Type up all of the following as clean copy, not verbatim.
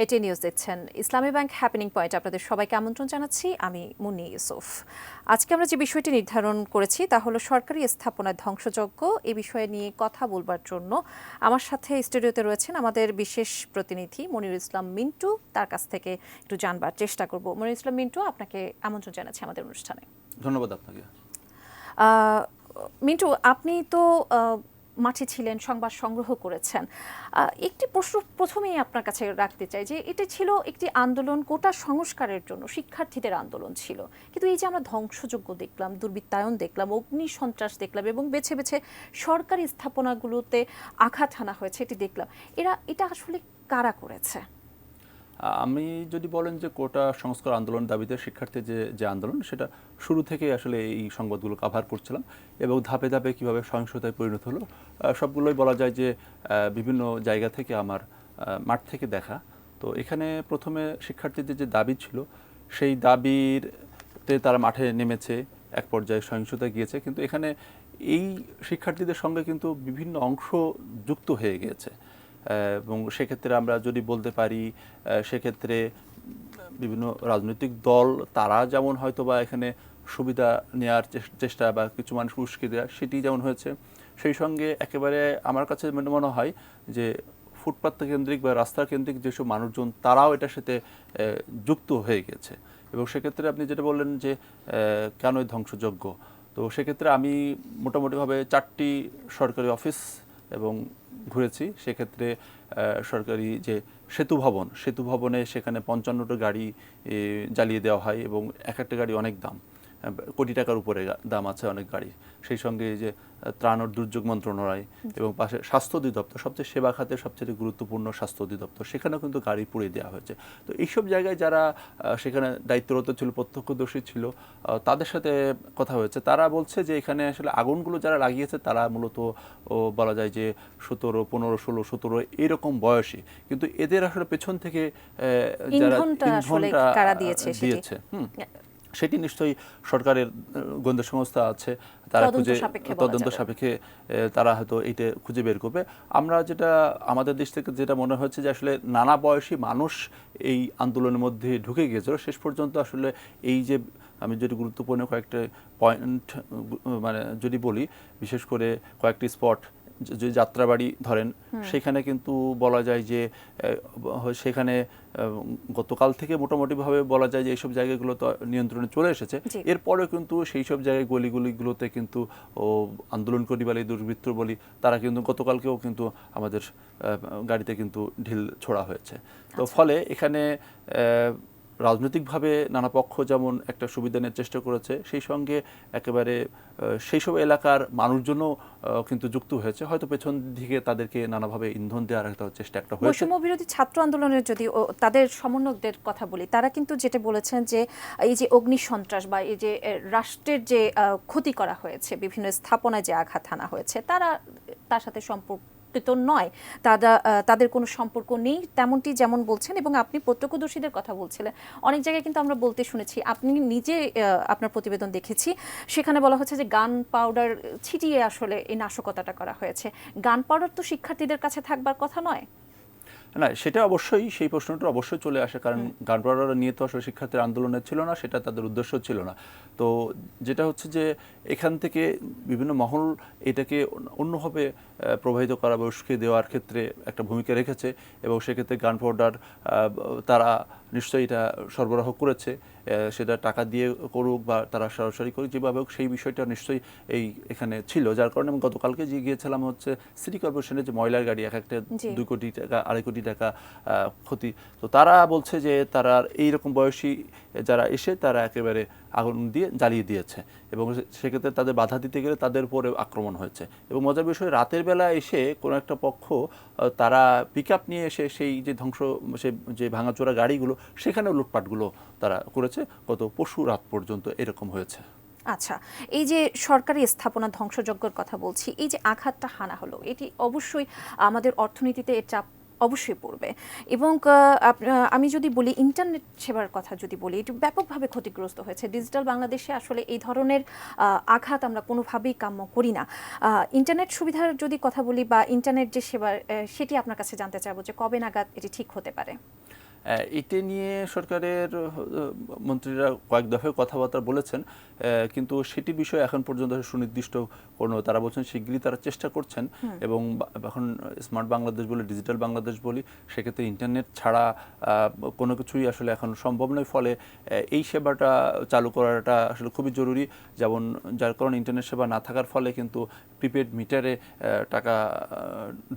এটি নিউজ দেখছেন। ইসলামী bank happening point আপনাদের সবাইকে আমন্ত্রণ জানাচ্ছি। আমি মুন্নি ইউসুফ। আজকে আমরা যে বিষয়টি নির্ধারণ করেছি তা হলো সরকারি স্থাপনার ধ্বংসযজ্ঞ। এই বিষয়ে নিয়ে কথা বলবার জন্য আমার সাথে স্টুডিওতে রয়েছেন আমাদের বিশেষ প্রতিনিধি মনিরুল ইসলাম মিন্টু। তার কাছ থেকে একটু জানবার চেষ্টা করব। মনিরুল ইসলাম মিন্টু, আপনাকে আমন্ত্রণ জানাচ্ছি আমাদের অনুষ্ঠানে। ধন্যবাদ আপনাকে। মিন্টু, আপনি তো মাঠে ছিলেন, সংবাদ সংগ্রহ করেছেন। একটি প্রশ্ন প্রথমেই আপনার কাছে রাখতে চাই যে এটা ছিল একটি আন্দোলন, কোটা সংস্কারের জন্য শিক্ষার্থীদের আন্দোলন ছিল, কিন্তু এই যে আমরা ধ্বংসযজ্ঞ দেখলাম, দুর্বৃত্তায়ন দেখলাম, অগ্নি সন্ত্রাস দেখলাম এবং বেছে বেছে সরকারি স্থাপনাগুলোতে আঘাত হানা হয়েছে এটি দেখলাম, এটা আসলে কারা করেছে? আমি যদি বলেন যে কোটা সংস্কার আন্দোলন দাবিতে শিক্ষার্থীর যে আন্দোলন, সেটা শুরু থেকে আসলে এই সংবাদগুলো কাভার করছিলাম এবং ধাপে ধাপে কীভাবে সহিংসতায় পরিণত হলো সবগুলোই বলা যায় যে বিভিন্ন জায়গা থেকে আমার মাঠ থেকে দেখা। তো এখানে প্রথমে শিক্ষার্থীদের যে দাবি ছিল সেই দাবিতে তারা মাঠে নেমেছে, এক পর্যায়ে সহিংসতায় গিয়েছে, কিন্তু এখানে এই শিক্ষার্থীদের সঙ্গে কিন্তু বিভিন্ন অংশ যুক্ত হয়ে গিয়েছে এবং সেক্ষেত্রে আমরা যদি বলতে পারি সেক্ষেত্রে বিভিন্ন রাজনৈতিক দল তারা যেমন হয়তো বা এখানে সুবিধা নেওয়ার চেষ্টা বা কিছু মানুষ উস্কে দেওয়া সেটি যেমন হয়েছে, সেই সঙ্গে একেবারে আমার কাছে মনে হয় যে ফুটপাত কেন্দ্রিক বা রাস্তা কেন্দ্রিক যেসব মানুষজন তারাও এটার সাথে যুক্ত হয়ে গেছে। এবং সেক্ষেত্রে আপনি যেটা বললেন যে কেন এই ধ্বংসযজ্ঞ, তো সেক্ষেত্রে আমি মোটামুটিভাবে 4টি সরকারি অফিস এবং ঘুরেছি। সেক্ষেত্রে সরকারি যে সেতু ভবনে সেখানে 55টা গাড়ি জ্বালিয়ে দেওয়া হয় এবং এক একটা গাড়ি অনেক দাম, কোটি টাকার উপরে দাম আছে অনেক গাড়ি। সেই সঙ্গে যে ত্রাণ ও দুর্যোগ মন্ত্রণালয় এবং পাশে স্বাস্থ্য অধিদপ্তর, সবচেয়ে সেবা খাতের সবচেয়ে গুরুত্বপূর্ণ স্বাস্থ্য অধিদপ্তর, সেখানেও কিন্তু গাড়ি পুড়িয়ে দেওয়া হয়েছে। তো এইসব জায়গায় যারা সেখানে দায়িত্বরত ছিল, প্রত্যক্ষদর্শী ছিল, তাদের সাথে কথা হয়েছে। তারা বলছে যে এখানে আসলে আগুনগুলো যারা লাগিয়েছে তারা মূলত বলা যায় যে 17, 15, 16, 17 এইরকম বয়সী, কিন্তু এদের আসলে পেছন থেকে যারা ইন্ধনটা দিয়েছে সেটি নিশ্চয়ই সরকারের গোয়েন্দা সংস্থা আছে, তারা তদন্ত সাপেক্ষে তারা হয়তো এইটা খুঁজে বের করবে। আমরা যেটা আমাদের দেশ থেকে যেটা মনে হচ্ছে যে আসলে নানা বয়সী মানুষ এই আন্দোলনের মধ্যে ঢুকে গিয়েছিল। শেষ পর্যন্ত আসলে এই যে আমি যদি গুরুত্বপূর্ণ কয়েকটা পয়েন্ট মানে যদি বলি, বিশেষ করে কয়েকটি স্পট, যে যাত্রাবাড়ি ধরেন, সেখানে কিন্তু বলা যায় যে সেখানে গতকাল থেকে মোটামুটিভাবে বলা যায় যে এইসব জায়গাগুলো তো নিয়ন্ত্রণে চলে এসেছে। এরপরেও কিন্তু সেই সব জায়গায় গলিগুলিগুলোতে কিন্তু আন্দোলনকারী বলি, দুর্বৃত্ত বলি, তারা কিন্তু গতকালকেও কিন্তু আমাদের গাড়িতে কিন্তু ঢিল ছোড়া হয়েছে। তো ফলে এখানে রাজনৈতিকভাবে নানা পক্ষ যেমন একটা সুবিধা নেওয়ার চেষ্টা করেছে, সেই সঙ্গে একেবারে সেই সব এলাকার মানুষজনও কিন্তু যুক্ত হয়েছে, হয়তো পেছন দিকে তাদেরকে নানাভাবে ইন্ধন দেওয়ার একটা চেষ্টা একটা হয়েছে। বৈষম্য বিরোধী ছাত্র আন্দোলনের যদি তাদের সমন্বয়কদের কথা বলি, তারা কিন্তু যেটা বলেছেন যে এই যে অগ্নি সন্ত্রাস বা এই যে রাষ্ট্রের যে ক্ষতি করা হয়েছে, বিভিন্ন স্থাপনায় যে আঘাত হানা হয়েছে, তারা তার সাথে সম্পর্কিত নয়, তাদের কোনো সম্পর্ক নেই, তেমনটি যেমন বলছেন। এবং আপনি প্রত্যক্ষদর্শীদের কথা বলছিলেন, অনেক জায়গায় কিন্তু আমরা বলতে শুনেছি, আপনি নিজে আপনার প্রতিবেদন দেখেছি, সেখানে বলা হচ্ছে যে গান পাউডার ছিটিয়ে আসলে এই নাশকতাটা করা হয়েছে। গান পাউডার তো শিক্ষার্থীদের কাছে থাকবার কথা নয়। না, সেটা অবশ্যই, সেই প্রশ্নটা অবশ্যই চলে আসে, কারণ গান পাউডার নিয়ে তো আসলে শিক্ষার্থীর আন্দোলনের ছিল না, সেটা তাদের উদ্দেশ্য ছিল না। তো যেটা হচ্ছে যে এখান থেকে বিভিন্ন মহল এটাকে অন্যভাবে প্রবাহিত করা বা উস্কে দেওয়ার ক্ষেত্রে একটা ভূমিকা রেখেছে এবং সেক্ষেত্রে গান পাউডার তারা নিশ্চয়ই এটা সরবরাহ করেছে, সেটা টাকা দিয়ে করুক বা তারা সরাসরি করুক, যেভাবে হোক সেই বিষয়টা নিশ্চয়ই এখানে ছিল। যার কারণে আমি গতকালকে যে গিয়েছিলাম হচ্ছে সিটি কর্পোরেশনের যে ময়লার গাড়ি, এক একটা 2 কোটি টাকা, 2.5 কোটি টাকা ক্ষতি। তো তারা বলছে যে তারা এইরকম বয়সী যারা এসে তারা একেবারে আগুন দিয়ে জ্বালিয়ে দিয়েছে এবং সেক্ষেত্রে তাদের বাধা দিতে গেলে তাদের উপরে আক্রমণ হয়েছে। এবং মজার বিষয়, রাতের বেলা এসে কোনো একটা পক্ষ তারা পিক আপ নিয়ে এসে সেই যে যে ভাঙাচোরা গাড়িগুলো, সেখানেও লুটপাটগুলো তারা করেছে। গত পরশু রাত পর্যন্ত এরকম হয়েছে। আচ্ছা, এই যে সরকারি স্থাপনা ধ্বংসযজ্ঞের কথা বলছি, এই যে আঘাতটা হানা হলো, এটি অবশ্যই আমাদের অর্থনীতিতে এর চাপ অবশ্যই পড়বে। এবং আমি যদি বলি ইন্টারনেট সেবার কথা যদি বলি, এটি ব্যাপকভাবে ক্ষতিগ্রস্ত হয়েছে। ডিজিটাল বাংলাদেশে আসলে এই ধরনের আঘাত আমরা কোনোভাবেই কাম্য করি না। ইন্টারনেট সুবিধার যদি কথা বলি বা ইন্টারনেট যে সেবা, সেটি আপনার কাছে জানতে চাইবো যে কবে নাগাদ এটি ঠিক হতে পারে? এটা নিয়ে সরকারের মন্ত্রীরা কয়েক দফায় কথাবার্তা বলেছেন, কিন্তু সেটি বিষয়ে এখন পর্যন্ত সুনির্দিষ্ট কোনো, তারা বলছেন শিগগিরই তারা চেষ্টা করছেন। এবং এখন স্মার্ট বাংলাদেশ বলি, ডিজিটাল বাংলাদেশ বলি, সেক্ষেত্রে ইন্টারনেট ছাড়া কোনো কিছুই আসলে এখন সম্ভব নয়। ফলে এই সেবাটা চালু করাটা আসলে খুবই জরুরি। যেমন যার কারণে ইন্টারনেট সেবা না থাকার ফলে কিন্তু প্রিপেড মিটারে টাকা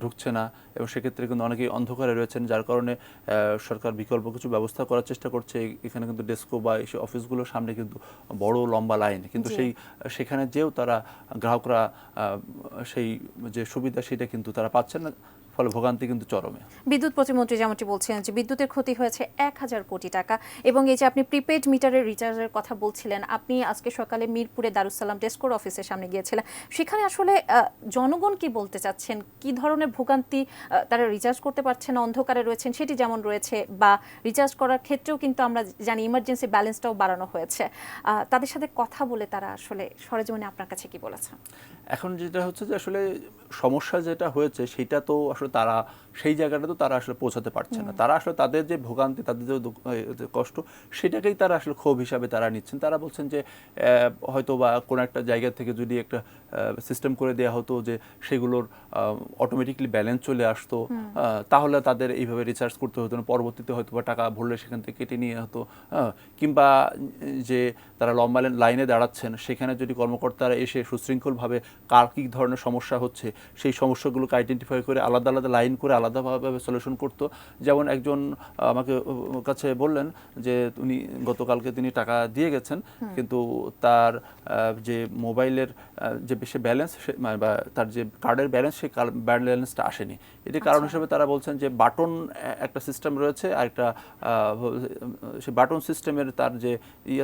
ঢুকছে না, এবং সেক্ষেত্রে কিন্তু অনেকেই অন্ধকারে রয়েছেন, যার কারণে সরকার বিকল্প কিছু ব্যবস্থা করার চেষ্টা করছে। এখানে কিন্তু ডেস্কো বা এই অফিসগুলোর সামনে কিন্তু বড় লম্বা লাইন, কিন্তু সেখানে যেও তারা গ্রাহকরা সেই যে সুবিধা সেটা কিন্তু তারা পাচ্ছেন না, ফলে ভোগান্তি কিন্তু চরমে। বিদ্যুৎ প্রতিমন্ত্রী যেমনটি বলছিলেন যে বিদ্যুতের ক্ষতি হয়েছে 1,000 কোটি টাকা, এবং এই যে আপনি প্রিপেড মিটারের রিচার্জের কথা বলছিলেন, আপনি আজকে সকালে মিরপুরে দারুসালাম ডেস্কোর অফিসের সামনে গিয়েছিলেন, সেখানে আসলে জনগণ কি বলতে চাচ্ছেন, কি ধরনের ভোগান্তি, তারা রিচার্জ করতে পারছে না, অন্ধকারে রয়েছেন, সেটি যেমন রয়েছে, বা রিচার্জ করার ক্ষেত্রেও কিন্তু আমরা জানি ইমার্জেন্সি ব্যালেন্সটাও বাড়ানো হয়েছে, তাদের সাথে কথা বলে তারা আসলে সরেজমিনে আপনার কাছে কি বলেছেন? এখন যেটা হচ্ছে যে আসলে সমস্যা যেটা হয়েছে সেটা তো আসলে তারা সেই জায়গাটা তো তারা আসলে পৌঁছাতে পারছে না। তারা আসলে তাদের যে ভোগান্তি, তাদের যে কষ্ট, সেটাকেই তারা আসলে ক্ষোভ হিসাবে তারা নিচ্ছেন। তারা বলছেন যে হয়তো বা কোনো একটা জায়গা থেকে যদি একটা সিস্টেম করে দেওয়া হতো যে সেগুলোর অটোমেটিকলি ব্যালেন্স চলে আসতো, তাহলে তাদের এইভাবে রিচার্জ করতে হতো না, পরবর্তীতে হয়তো বা টাকা ভরলে সেখান থেকে কেটে নিয়ে হতো। কিংবা যে তারা লম্বা লাইনে দাঁড়াচ্ছেন, সেখানে যদি কর্মকর্তারা এসে সুশৃঙ্খলভাবে কার কী ধরনের সমস্যা হচ্ছে সেই সমস্যাগুলোকে আইডেন্টিফাই করে আলাদা আলাদা লাইন করে আলাদাভাবে সলিউশন করতো। যেমন একজন আমাকে কাছে বললেন যে উনি গতকালকে তিনি টাকা দিয়ে গেছেন, কিন্তু তার যে মোবাইলের যে সে ব্যালেন্স, বা তার যে কার্ডের ব্যালেন্স, সেই ব্যালেন্সটা আসেনি। এটি কারণ হিসেবে তারা বলছেন যে বাটন একটা সিস্টেম রয়েছে, আর একটা সে বাটন সিস্টেমের তার যে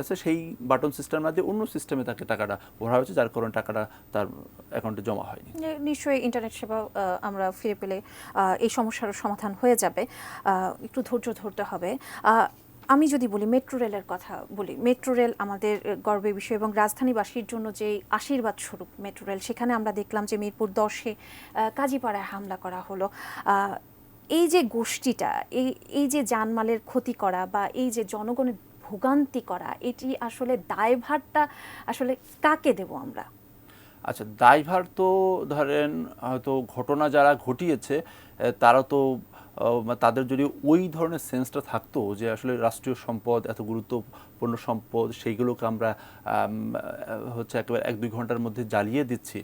আছে, সেই বাটন সিস্টেম না দিয়ে অন্য সিস্টেমে তাকে টাকাটা ভরা হয়েছে, যার কারণে টাকাটা তার অ্যাকাউন্টে জমা হয়নি। নিশ্চয়ই ইন্টারনেট সেবা আমরা ফিরে পেলে এই সমস্যার সমাধান হয়ে যাবে, একটু ধৈর্য ধরতে হবে। আমি যদি বলি মেট্রো রেলের কথা বলি, মেট্রো রেল আমাদের গর্বের বিষয়, এবং রাজধানীবাসীর জন্য যে আশীর্বাদ স্বরূপ মেট্রো রেল, সেখানে আমরা দেখলাম যে মিরপুর 10-এ কাজীপাড়ায় হামলা করা হলো। এই যে গোষ্ঠীটা, এই যে জানমালের ক্ষতি করা বা এই যে জনগণের ভোগান্তি করা, এটি আসলে দায়ভারটা আসলে কাকে দেব আমরা? আচ্ছা, দায়ভার তো ধরেন হয়তো ঘটনা যারা ঘটিয়েছে তারা তো তাদের যদি ওই ধরনের সেন্সটা থাকতো যে আসলে রাষ্ট্রীয় সম্পদ এত গুরুত্বপূর্ণ সম্পদ, সেইগুলোকে আমরা হচ্ছে একেবারে 1-2 ঘন্টার মধ্যে জ্বালিয়ে দিচ্ছি,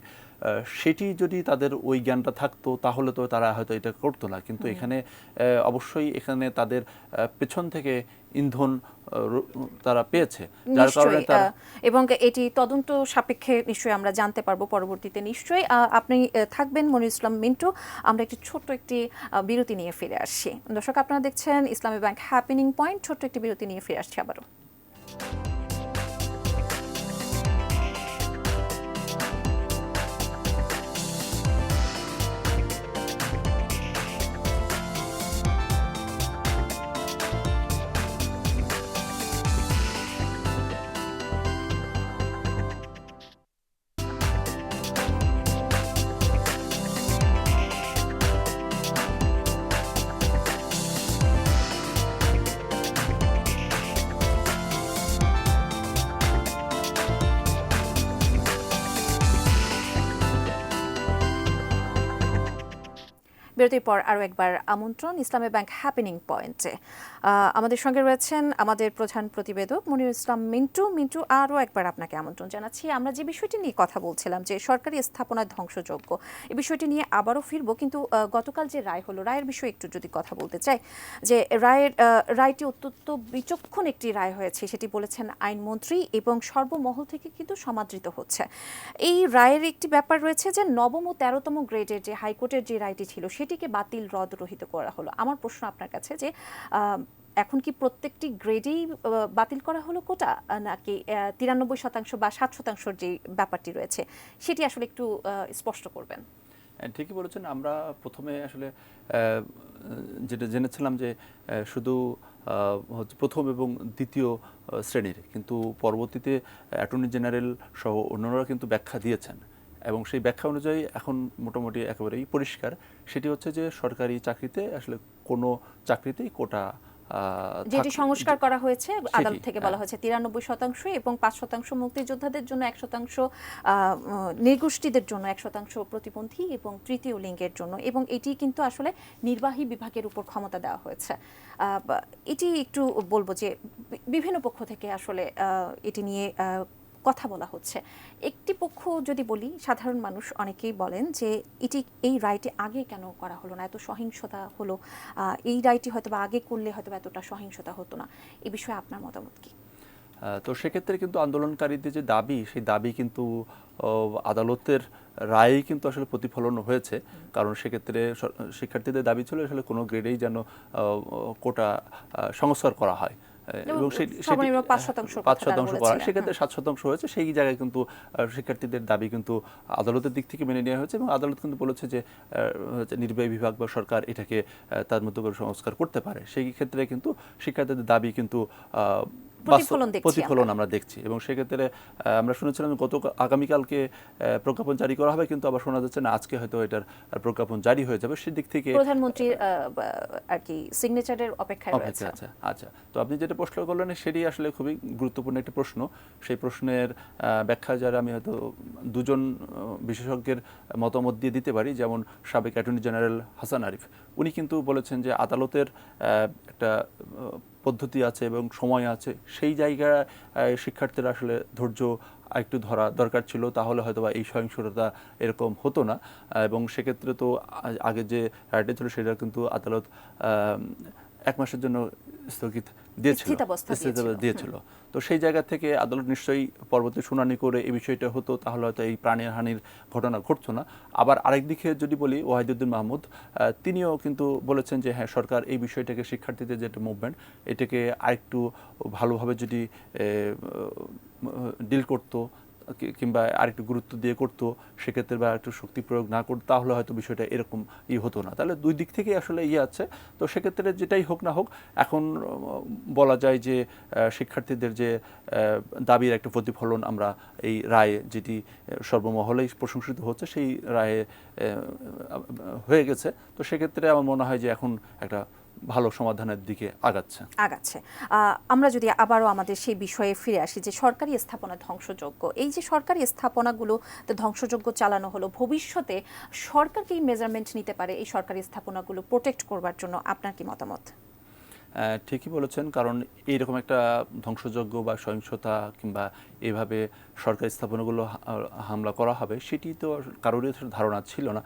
সেটি যদি তাদের ওই জ্ঞানটা থাকতো তাহলে তো তারা হয়তো এটা করতো না। কিন্তু এখানে অবশ্যই এখানে তাদের পেছন থেকে ইন্ধন তারা পেয়েছে, যার কারণে তারা, এবং এটি তদন্ত সাপেক্ষে নিশ্চয়ই আমরা জানতে পারবো পরবর্তীতে। নিশ্চয়ই আপনি থাকবেন মনিরুল ইসলাম মিন্টু। আমরা ছোট্ট একটি বিরতি নিয়ে ফিরে আসছি। দর্শক, আপনারা দেখছেন ইসলামী ব্যাংক হ্যাপেনিং পয়েন্ট। ছোট্ট একটি বিরতি নিয়ে ফিরে আসছি আবারও। বিরতির পর আরও একবার আমন্ত্রণ ইসলামী ব্যাংক হ্যাপেনিং পয়েন্টে। আমাদের সঙ্গে রয়েছেন আমাদের প্রধান প্রতিবেদক মনিরুল ইসলাম মিন্টু। মিন্টু, আরও একবার আপনাকে আমন্ত্রণ জানাচ্ছি। আমরা যে বিষয়টি নিয়ে কথা বলছিলাম যে সরকারি স্থাপনা ধ্বংসযোগ্য, এই বিষয়টি নিয়ে আবারও ফিরবো, কিন্তু গতকাল যে রায় হলো, রায়ের বিষয়ে একটু যদি কথা বলতে চাই, যে রায়টি অত্যন্ত বিচক্ষণ একটি রায় হয়েছে, সেটি বলেছেন আইনমন্ত্রী, এবং সর্বমহল থেকে কিন্তু সমাদৃত হচ্ছে। এই রায়ের একটি ব্যাপার রয়েছে যে 9ম ও 13তম গ্রেডের যে হাইকোর্টের যে রায়টি ছিল সেটিকে বাতিল রদ রহিত করা হলো। আমার প্রশ্ন আপনার কাছে যে এখন কি প্রত্যেকটি গ্রেডেই বাতিল করা হলো কোটা, নাকি 93% বা 60% যে ব্যাপারটি রয়েছে সেটি আসলে একটু স্পষ্ট করবেন? ঠিকই বলেছেন। আমরা প্রথমে আসলে যেটা জেনেছিলাম যে শুধু প্রথম এবং দ্বিতীয় শ্রেণীর, কিন্তু পরবর্তীতে অ্যাটর্নি জেনারেল সহ অন্যরা কিন্তু ব্যাখ্যা দিয়েছেন, এবং সেই ব্যাখ্যা অনুযায়ী এখন মোটামুটি একেবারেই পরিষ্কার। সেটি হচ্ছে যে সরকারি চাকরিতে আসলে কোনো চাকরিতেই কোটা যেটি সংস্কার করা হয়েছে আদালত থেকে বলা হ্যাঁ। হয়েছে 93% এবং 5% মুক্তিযোদ্ধাদের জন্য, 1% নৃগোষ্ঠীদের জন্য, 1% প্রতিবন্ধী এবং তৃতীয় লিঙ্গের জন্য, এবং এটি কিন্তু আসলে নির্বাহী বিভাগের উপর ক্ষমতা দেওয়া হয়েছে। এটি একটু বলবো যে বিভিন্ন পক্ষ থেকে আসলে এটি নিয়ে কথা বলা হচ্ছে। একটি পক্ষ যদি বলি, সাধারণ মানুষ অনেকেই বলেন যে এই রায়টি আগে কেন করা হলো না, এত সহিংসতা হলো, এই রায়টি হয়তো বা আগে করলে হয়তো এতটা সহিংসতা হতো না। এই বিষয়ে আপনার মতামত কি? তো সেক্ষেত্রে কিন্তু আন্দোলনকারীদের যে দাবি, সেই দাবি কিন্তু আদালতের রায়েই কিন্তু আসলে প্রতিফলন হয়েছে। কারণ সেক্ষেত্রে শিক্ষার্থীদের দাবি ছিল আসলে কোনো গ্রেডেই যেন কোটা সংস্কার করা হয় এবং সর্বনিম্ন 5% করা, সেক্ষেত্রে 7% হয়েছে। সেই জায়গায় কিন্তু শিক্ষার্থীদের দাবি কিন্তু আদালতের দিক থেকে মেনে নেওয়া হয়েছে এবং আদালত কিন্তু বলেছে যে নির্বাহী বিভাগ বা সরকার এটাকে তার মতো করে সংস্কার করতে পারে। সেই ক্ষেত্রে কিন্তু শিক্ষার্থীদের দাবি কিন্তু প্রতিফলন আমরা দেখছি। এবং সেক্ষেত্রে আমরা শুনেছিলাম আগামীকালকে প্রজ্ঞাপন জারি করা হবে, কিন্তু আবার শোনা যাচ্ছে না আজকে হয়তো এটার প্রজ্ঞাপন জারি হয়ে যাবে। সেদিক থেকে প্রধানমন্ত্রীর আর কি সিগনেচারের অপেক্ষায় রয়েছে। আচ্ছা, তো আপনি যেটা প্রশ্ন করলেন সেটি আসলে খুবই গুরুত্বপূর্ণ একটি প্রশ্ন। সেই প্রশ্নের ব্যাখ্যা যারা আমি হয়তো দুজন বিশেষজ্ঞের মতামত দিয়ে দিতে পারি। যেমন সাবেক অ্যাটর্নি জেনারেল হাসান আরিফ, উনি কিন্তু বলেছেন যে আদালতের একটা পদ্ধতি আছে এবং সময় আছে, সেই জায়গায় শিক্ষার্থীরা আসলে ধৈর্য একটু ধরা দরকার ছিল, তাহলে হয়তো বা এই সহিংসতা এরকম হতো না। এবং সেক্ষেত্রে তো আগে যে রায়টা ছিল সেটা কিন্তু আদালত 1 মাসের জন্য স্থগিত দিয়েছিল। তো সেই জায়গা থেকে আদালত নিশ্চয়ই পরবর্তী শুনানি করে এই বিষয়টা হতো, তাহলে হয়তো এই প্রাণহানির ঘটনা ঘটতো না। আবার আরেক দিকে যদি বলি, ওয়াহিদুদ্দিন মাহমুদ তিনিও কিন্তু বলেছেন যে হ্যাঁ, সরকার এই বিষয়টাকে, শিক্ষার্থীদের যেটা মুভমেন্ট, এটাকে আরেকটু ভালোভাবে যদি ডিল করতো কিংবা আরেকটু গুরুত্ব দিয়ে করতো, সেক্ষেত্রে বা একটু শক্তি প্রয়োগ না করতো, তাহলে হয়তো বিষয়টা এরকম হতো না। তাহলে দুই দিক থেকেই আসলে আছে। তো সেক্ষেত্রে যেটাই হোক না হোক, এখন বলা যায় যে শিক্ষার্থীদের যে দাবির একটা প্রতিফলন আমরা এই রায়ে, যেটি সর্বমহলেই প্রশংসিত হচ্ছে, সেই রায়ে হয়ে গেছে। তো সেক্ষেত্রে আমার মনে হয় যে এখন একটা ভালো সমাধানের দিকে আগাচ্ছে। আমরা যদি আবারও আমাদের সেই বিষয়ে ফিরে আসি, যে সরকারি স্থাপনা ধ্বংসযোগ্য, এই যে সরকারি স্থাপনাগুলো ধ্বংসযোগ্য চালানো হলো, ভবিষ্যতে সরকার কি মেজারমেন্ট নিতে পারে এই সরকারি স্থাপনাগুলো প্রোটেক্ট করবার জন্য? আপনার কি মতামত? ঠিকই বলেছেন, কারণ এইরকম একটা ধ্বংসযজ্ঞ বা সহিংসতা কিংবা এভাবে সরকারি স্থাপনাগুলো হামলা করা হবে, সেটি তো কারোরই ধারণা ছিল না।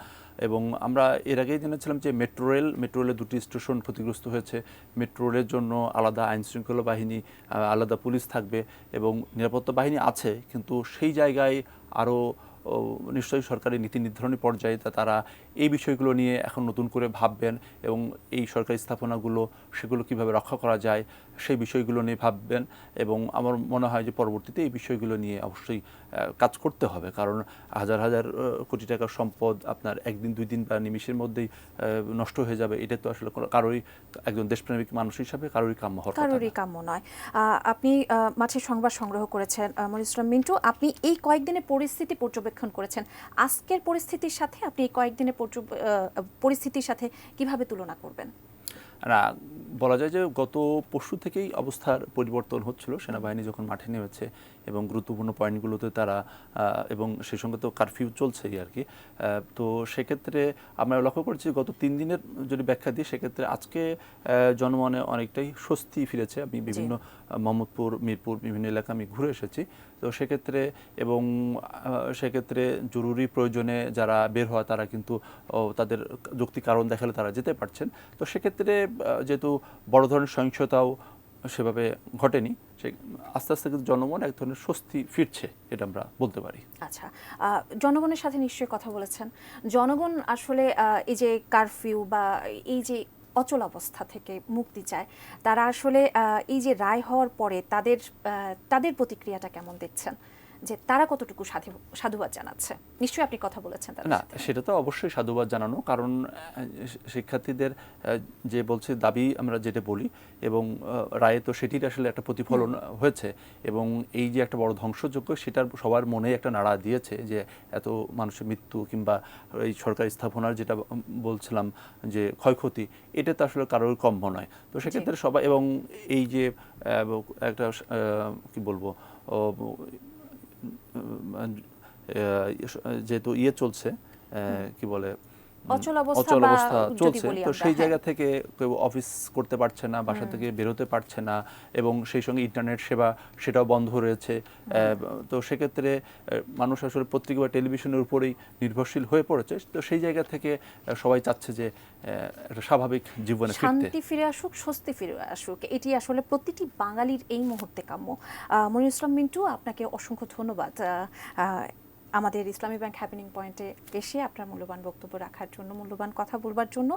এবং আমরা এর আগেই জেনেছিলাম যে মেট্রো রেলের 2টি স্টেশন ক্ষতিগ্রস্ত হয়েছে। মেট্রো রেলের জন্য আলাদা আইনশৃঙ্খলা বাহিনী, আলাদা পুলিশ থাকবে এবং নিরাপত্তা বাহিনী আছে, কিন্তু সেই জায়গায় আরও নিশ্চয়ই সরকারি নীতি নির্ধারণী পর্যায়ে তারা এই বিষয়গুলো নিয়ে এখন নতুন করে ভাববেন এবং এই সরকারি স্থাপনাগুলো সেগুলো কিভাবে রক্ষা করা যায় সেই বিষয়গুলো নিয়ে ভাববেন। এবং আমার মনে হয় যে পরবর্তীতে এই বিষয়গুলো নিয়ে অবশ্যই কাজ করতে হবে, কারণ হাজার হাজার কোটি টাকার সম্পদ আপনার একদিন 2 দিন বা নিমিষের মধ্যেই নষ্ট হয়ে যাবে, এটা তো আসলে কারোরই, একজন দেশপ্রেমিক মানুষ হিসাবে কারোরই কাম্য নয়। আপনি মাঠের সংবাদ সংগ্রহ করেছেন মনিরুল ইসলাম মিন্টু, আপনি এই কয়েকদিনের পরিস্থিতি পর্যবেক্ষণ করেছেন, আজকের পরিস্থিতির সাথে আপনি এই কয়েকদিনের পরিস্থিতির সাথে কিভাবে তুলনা করবেন? না, বলা যায় যে গত পরশু থেকেই অবস্থার পরিবর্তন হচ্ছিল। সেনাবাহিনী যখন মাঠে নেমেছে এবং গুরুত্বপূর্ণ পয়েন্টগুলোতে তারা, এবং সেই সঙ্গে তো কারফিউ চলছেই আর কি। তো সেক্ষেত্রে আমরা লক্ষ্য করছি গত 3 দিনের যদি ব্যাখ্যা দিই, সেক্ষেত্রে আজকে জনমনে অনেকটাই স্বস্তি ফিরেছে। আমি বিভিন্ন মোহাম্মদপুর, মিরপুর বিভিন্ন এলাকা আমি ঘুরে এসেছি। তো সেক্ষেত্রে এবং সেক্ষেত্রে জরুরি প্রয়োজনে যারা বের হওয়া, তারা কিন্তু তাদের যৌক্তিক কারণ দেখালে তারা যেতে পারছেন। তো সেক্ষেত্রে যেহেতু বড় ধরনের সহিংসতাও সেভাবে ঘটেনি, সে আস্তে আস্তে কিন্তু জনমন এক ধরনের স্বস্তি ফিরছে, এটা আমরা বলতে পারি। আচ্ছা, জনগণের সাথে নিশ্চয়ই কথা বলেছেন। জনগণ আসলে এই যে কারফিউ বা এই যে অচল অবস্থা থেকে মুক্তি চায়, তারা আসলে এই যে রায় হওয়ার পরে তাদের প্রতিক্রিয়াটা কেমন দেখছেন? যে তারা কতটুকু সাধুবাদ জানাচ্ছে? নিশ্চয়ই আপনি কথা বলেছেন তাদের না, সাথে। সেটা তো অবশ্যই সাধুবাদ জানানো, কারণ শিক্ষার্থীদের যে বলছে দাবি আমরা যেটা বলি, এবং রায়ে তো সেটির আসলে একটা প্রতিফলন হয়েছে, এবং এই যে একটা বড় ধ্বংসযজ্ঞ সেটার সবার মনে একটা নাড়া দিয়েছে যে এত মানুষের মৃত্যু কিংবা এই সরকারি স্থাপনার যেটা বলছিলাম যে ক্ষয়ক্ষতি, এটা তো আসলে কারোর কম্য নয়। তো সেক্ষেত্রে সবাই, এবং এই যে একটা কি বলবো, যেহেতু চলছে, কি বলে, অচল অবস্থা অচল বা অবস্থা যদি চলছে, বলি তো আমরা, সেই হ্যাঁ। জায়গা থেকে কেউ অফিস করতে পারছে না, বাসা থেকে বেরোতে পারছে না, এবং সেই সঙ্গে ইন্টারনেট সেবা সেটাও বন্ধ রয়েছে। তো সেক্ষেত্রে মানুষ আসলে পত্রিকা বা টেলিভিশনের উপরেই নির্ভরশীল হয়ে পড়েছে। তো সেই জায়গা থেকে সবাই চাচ্ছে যে একটা স্বাভাবিক জীবনে ফিরতে। শান্তি ফিরে আসুক, স্বস্তি ফিরে আসুক, এটি আসলে প্রতিটি বাঙালির এই মুহূর্তে কাম্য। মনিরুল ইসলাম মিন্টু, আপনাকে অসংখ্য ধন্যবাদ আমাদের ইসলামী ব্যাংক হ্যাপেনিং পয়েন্টে এসে আপনার মূল্যবান বক্তব্য রাখার জন্য, মূল্যবান কথা বলবার জন্য।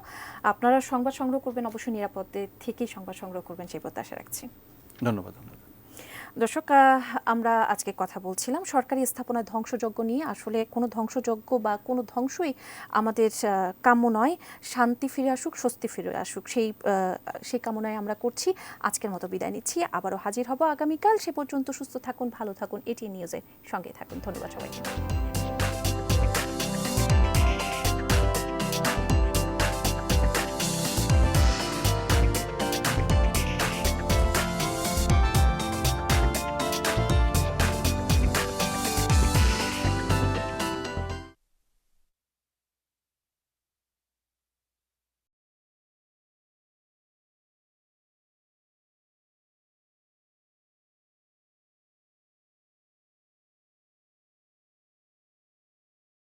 আপনারা সংবাদ সংগ্রহ করবেন, অবশ্যই নিরাপদে থেকেই সংবাদ সংগ্রহ করবেন সেই প্রত্যাশা রাখছি। ধন্যবাদ। দর্শক, আমরা আজকে কথা বলছিলাম সরকারি স্থাপনার ধ্বংসযজ্ঞ নিয়ে। আসলে কোনো ধ্বংসযজ্ঞ বা কোনো ধ্বংসই আমাদের কাম্য নয়। শান্তি ফিরে আসুক, স্বস্তি ফিরে আসুক, সেই কামনায় আমরা করছি। আজকের মতো বিদায় নিচ্ছি, আবারও হাজির হব আগামীকাল। সে পর্যন্ত সুস্থ থাকুন, ভালো থাকুন, এটি নিউজের সঙ্গে থাকুন। ধন্যবাদ সবাইকে।